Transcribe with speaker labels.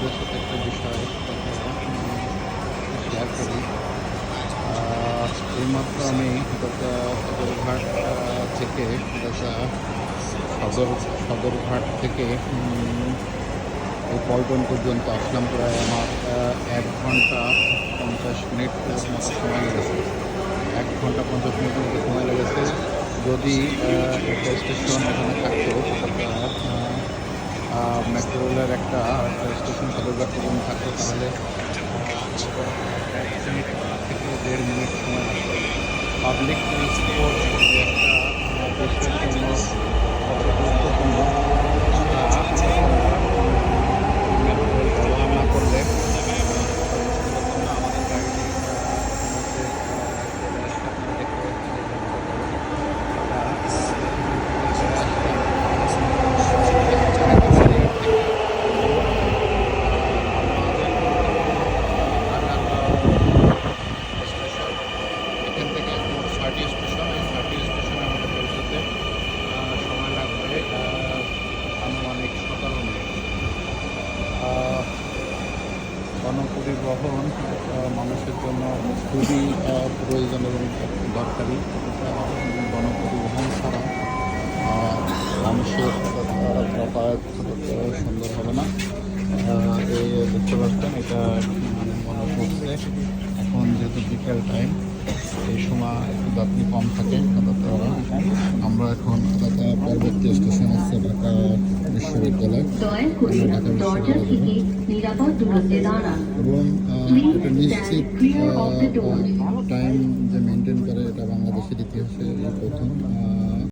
Speaker 1: আপনাদের সাথে একটা বিষয় শেয়ার করি। এইমাত্র আমি সদরঘাট থেকে সদরঘাট থেকে এই পল্টন পর্যন্ত আসলাম। প্রায় আমার 1 ঘন্টা 50 মিনিট মতো সময় লেগেছে। 1 ঘন্টা 50 মিনিটের মতো সময় লেগেছে। যদি একটা স্টেশন এখানে থাকতো, মেট্রো রেলের একটা স্টেশন সদরঘাট পর্যন্ত থাকতো, তাহলে 1 মিনিট থেকে 1.5 মিনিট সময় লাগতো। পাবলিক ট্রান্সপোর্ট একটা দেশের জন্য কত গুরুত্বপূর্ণ, মেট্রো রেল ব্যবহার না করলে আমাদের গাড়ি এখান থেকে 30 স্টেশন, এই 30 স্টেশনে আমাদের পৌঁছতে সময় লাগবে আনুমানিক 17 মিনিট। গণপরিবহন মানুষের জন্য খুবই প্রয়োজন এবং দরকারি। গণপরিবহন ছাড়া মানুষের যাতায়াত সুন্দর হবে না। এই দেখতে পাচ্ছেন, এটা মানে মনে পড়ছে এখন যেহেতু বিকেল টাইম, এই সময় যাত্রী কম থাকে। আমরা এখন পরবর্তী স্টেশন হচ্ছে ঢাকা বিশ্ববিদ্যালয়। এবং এটা নিশ্চিত টাইম যে মেনটেন করে, এটা বাংলাদেশের ইতিহাসে প্রথম।